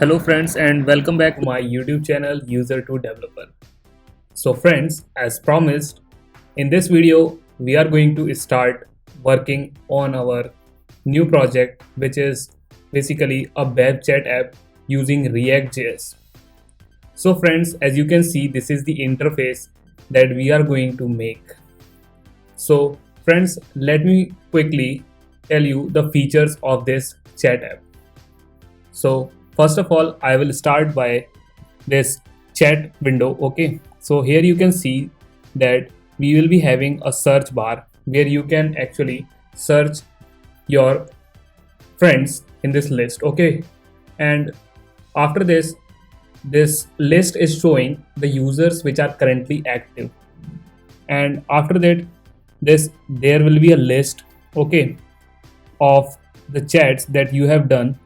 Hello friends and welcome back to my YouTube channel User to Developer. So friends, as promised, in this video we are going to start working on our new project, which is basically a web chat app using React.js. So friends, as you can see, this is the interface that we are going to make. So friends, let me quickly tell you the features of this chat app. So first of all, I will start by this chat window. Okay, so here you can see that we will be having a search bar where you can actually search your friends in this list. Okay, and after this list is showing the users which are currently active, and after that there will be a list, okay, of the chats that you have done.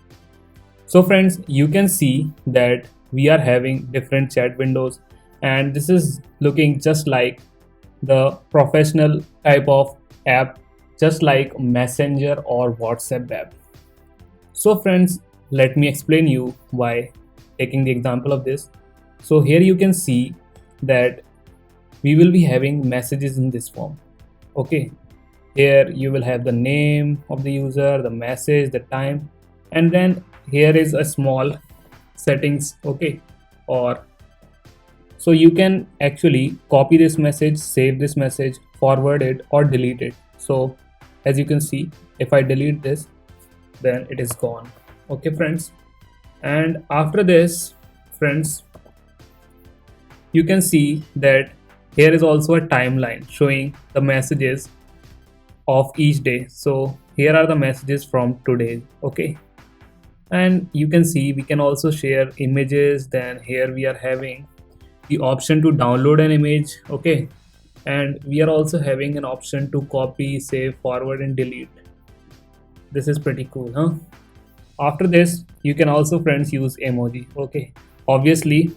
So friends, you can see that we are having different chat windows, and this is looking just like the professional type of app, just like Messenger or WhatsApp app. So friends, let me explain you why taking the example of this. So here you can see that we will be having messages in this form. Okay, here you will have the name of the user, the message, the time, and then here is a small settings. Okay, or so you can actually copy this message, save this message, forward it, or delete it. So as you can see, if I delete this, then it is gone. Okay friends, and after this friends, you can see that here is also a timeline showing the messages of each day. So here are the messages from today. Okay, and you can see we can also share images. Then here we are having the option to download an image. Okay, and we are also having an option to copy, save, forward, and delete. This is pretty cool, huh? After this, you can also friends use emoji. Okay, obviously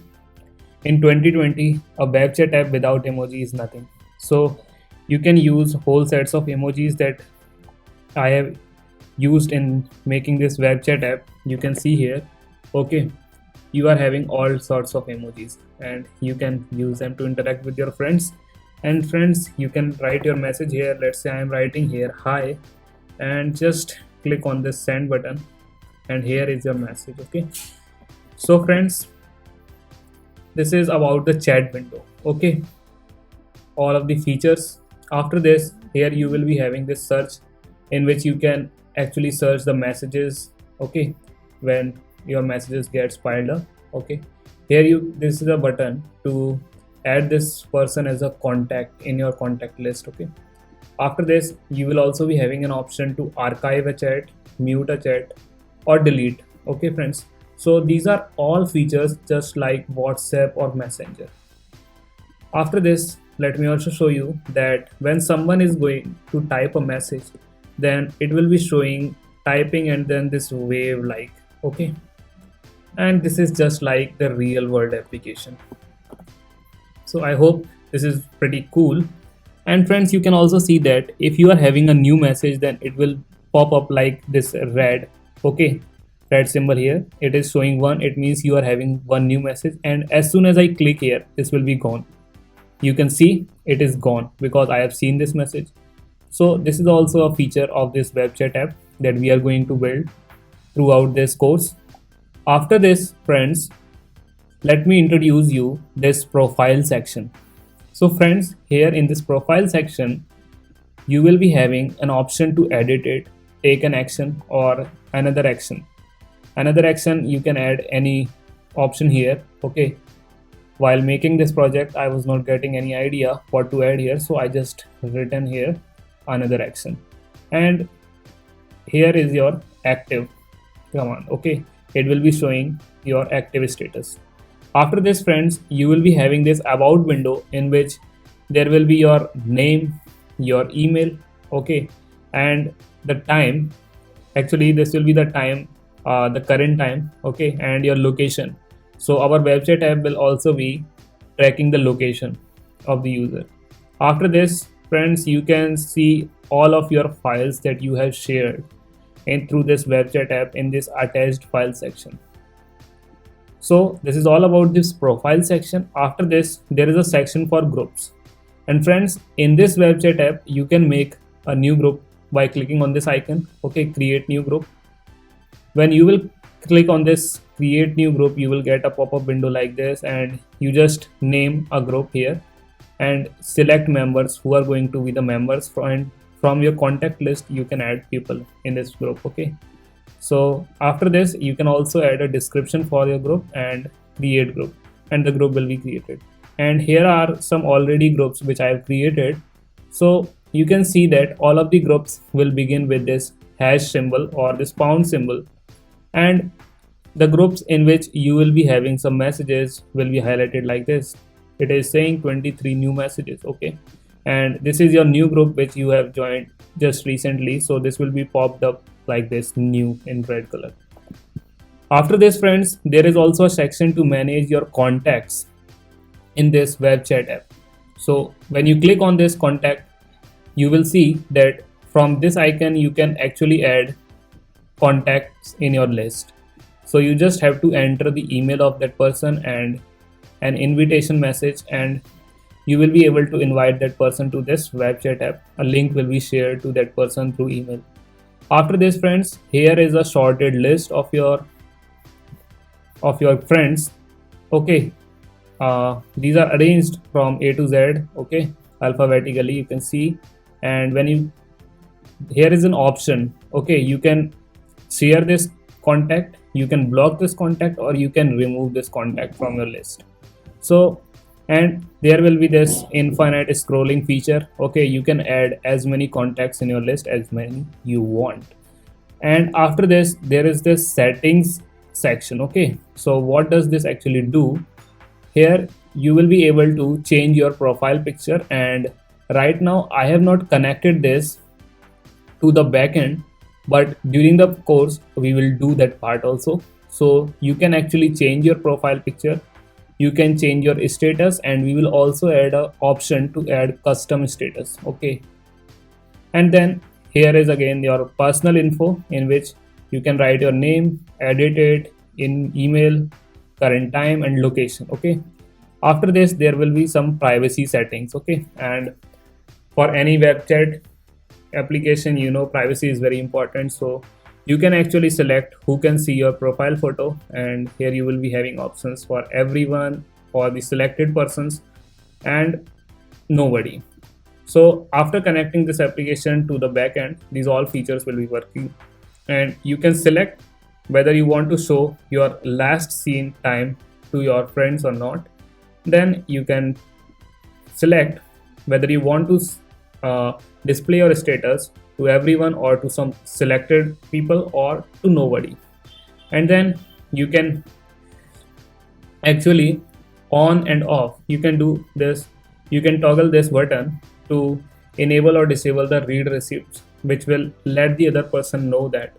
in 2020 a web chat app without emoji is nothing. So you can use whole sets of emojis that I have used in making this web chat app. You can see here. Okay, you are having all sorts of emojis, and you can use them to interact with your friends. And friends, you can write your message here. Let's say I am writing here hi, and just click on this send button, and here is your message. Okay, so friends, this is about the chat window. Okay, all of the features. After this, here you will be having this search in which you can actually search the messages. Okay, when your messages gets piled up. Okay, here this is a button to add this person as a contact in your contact list. Okay, after this you will also be having an option to archive a chat, mute a chat, or delete. Okay friends, so these are all features just like WhatsApp or Messenger. After this, let me also show you that when someone is going to type a message, then it will be showing typing and then this wave like. Okay, and this is just like the real world application. So I hope this is pretty cool. And friends, you can also see that if you are having a new message, then it will pop up like this red. Okay, red symbol here, it is showing one. It means you are having one new message, and as soon as I click here, this will be gone. You can see it is gone because I have seen this message. So this is also a feature of this web chat app that we are going to build throughout this course. After this friends, let me introduce you this profile section. So friends, here in this profile section, you will be having an option to edit it, take an action, or another action. Another action, you can add any option here. Okay, while making this project I was not getting any idea what to add here, so I just written here another action, and here is your active command. Okay, it will be showing your active status. After this friends, you will be having this about window in which there will be your name, your email, okay, and the time. Actually this will be the time, the current time, okay, and your location. So our website app will also be tracking the location of the user. After this friends, you can see all of your files that you have shared and through this web chat app in this attached file section. So this is all about this profile section. After this, there is a section for groups. And friends, in this web chat app, you can make a new group by clicking on this icon. Okay, create new group. When you will click on this create new group, you will get a pop-up window like this, and you just name a group here and select members who are going to be the members from your contact list. You can add people in this group. Okay, so after this, you can also add a description for your group and create group, and the group will be created. And here are some already groups which I have created. So you can see that all of the groups will begin with this hash symbol or this pound symbol, and the groups in which you will be having some messages will be highlighted like this. It is saying 23 new messages. Okay, and this is your new group which you have joined just recently, so this will be popped up like this, new in red color. After this, friends, there is also a section to manage your contacts in this web chat app. So when you click on this contact, you will see that from this icon you can actually add contacts in your list. So you just have to enter the email of that person and an invitation message, and you will be able to invite that person to this web chat app. A link will be shared to that person through email. After this, friends, here is a sorted list of your friends. Okay, these are arranged from A to Z. Okay, alphabetically you can see. And when you, here is an option. Okay, you can share this contact, you can block this contact, or you can remove this contact from your list. So, and there will be this infinite scrolling feature. Okay, you can add as many contacts in your list as many you want. And after this, there is this settings section. Okay, so what does this actually do? Here you will be able to change your profile picture, and right now I have not connected this to the backend, but during the course we will do that part also. So you can actually change your profile picture, you can change your status, and we will also add a option to add custom status. Okay, and then here is again your personal info, in which you can write your name, edit it in email, current time, and location. Okay, after this there will be some privacy settings. Okay, and for any web chat application, you know, privacy is very important. So you can actually select who can see your profile photo, and here you will be having options for everyone, for the selected persons, and nobody. So after connecting this application to the backend, these all features will be working, and you can select whether you want to show your last seen time to your friends or not. Then you can select whether you want to display your status to everyone, or to some selected people, or to nobody. And then you can actually on and off, you can do this, you can toggle this button to enable or disable the read receipts, which will let the other person know that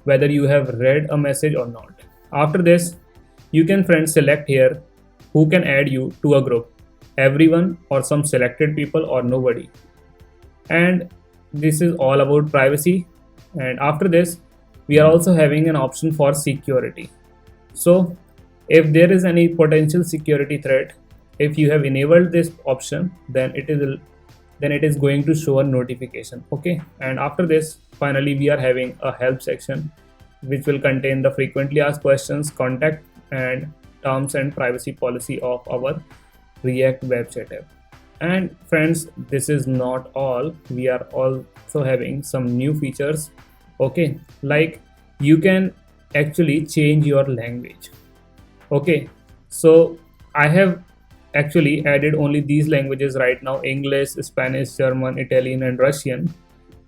whether you have read a message or not. After this, you can, friends, select here who can add you to a group, everyone, or some selected people, or nobody. And this is all about privacy. And after this, we are also having an option for security. So if there is any potential security threat, if you have enabled this option, then it is going to show a notification. Okay, and after this, finally we are having a help section, which will contain the frequently asked questions, contact, and terms and privacy policy of our React web chat app. And friends, this is not all. We are also having some new features. Okay, like you can actually change your language. Okay, so I have actually added only these languages right now: English, Spanish, German, Italian, and Russian.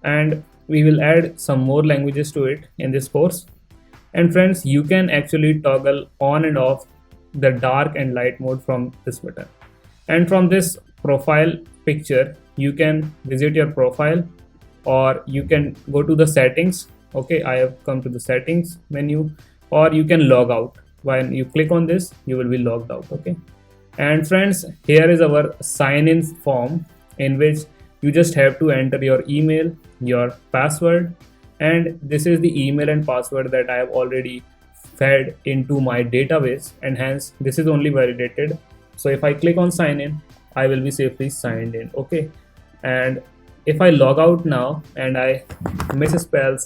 And we will add some more languages to it in this course. And friends, you can actually toggle on and off the dark and light mode from this button. And from this profile picture, you can visit your profile, or you can go to the settings. Okay, I have come to the settings menu, or you can log out. When you click on this, you will be logged out. Okay, and friends, here is our sign in form, in which you just have to enter your email, your password, and this is the email and password that I have already fed into my database, and hence this is only validated. So if I click on sign in, I will be safely signed in. Okay, and if I log out now and I misspell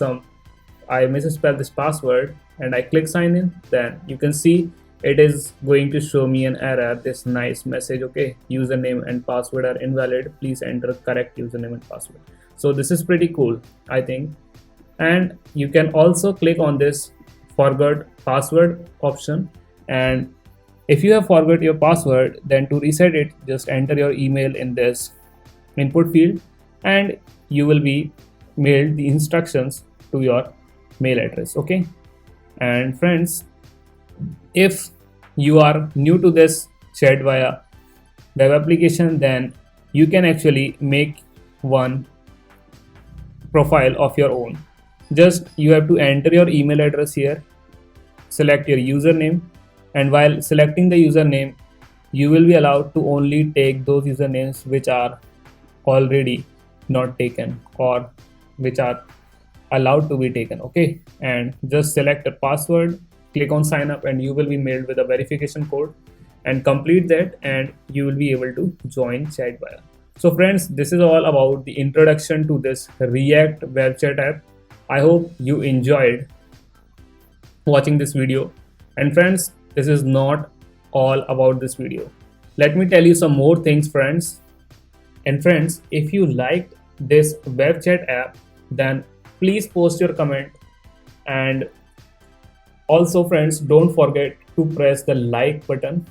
this password and I click sign in, then you can see it is going to show me an error, this nice message. Okay, username and password are invalid, please enter correct username and password. So this is pretty cool, I think. And you can also click on this forgot password option, and if you have forgot your password, then to reset it, just enter your email in this input field and you will be mailed the instructions to your mail address. Okay, and friends, if you are new to this chat via web application, then you can actually make one profile of your own. Just you have to enter your email address here, select your username, and while selecting the username, you will be allowed to only take those usernames which are already not taken or which are allowed to be taken. Okay, and just select a password, click on sign up, and you will be mailed with a verification code, and complete that and you will be able to join Chatwire. So friends, this is all about the introduction to this React web chat app. I hope you enjoyed watching this video. And friends, this is not all about this video. Let me tell you some more things, friends. And friends, if you liked this web chat app, then please post your comment. And also friends, don't forget to press the like button.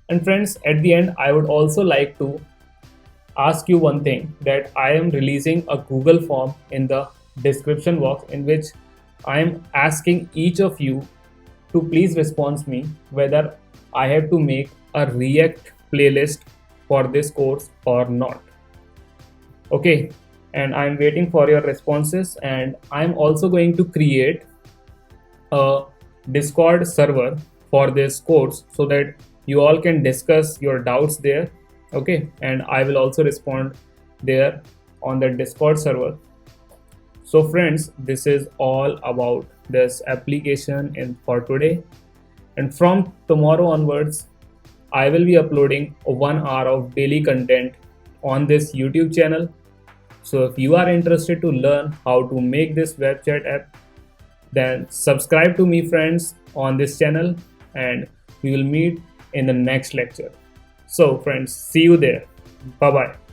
And friends, at the end, I would also like to ask you one thing, that I am releasing a Google form in the description box in which I am asking each of you to please respond me whether I have to make a React playlist for this course or not. Okay, and I'm waiting for your responses, and I'm also going to create a Discord server for this course so that you all can discuss your doubts there. Okay, and I will also respond there on the Discord server. So friends, this is all about this application for today, and from tomorrow onwards I will be uploading 1 hour of daily content on this YouTube channel. So if you are interested to learn how to make this web chat app, then subscribe to me friends on this channel, and we will meet in the next lecture. So friends, see you there. Bye bye.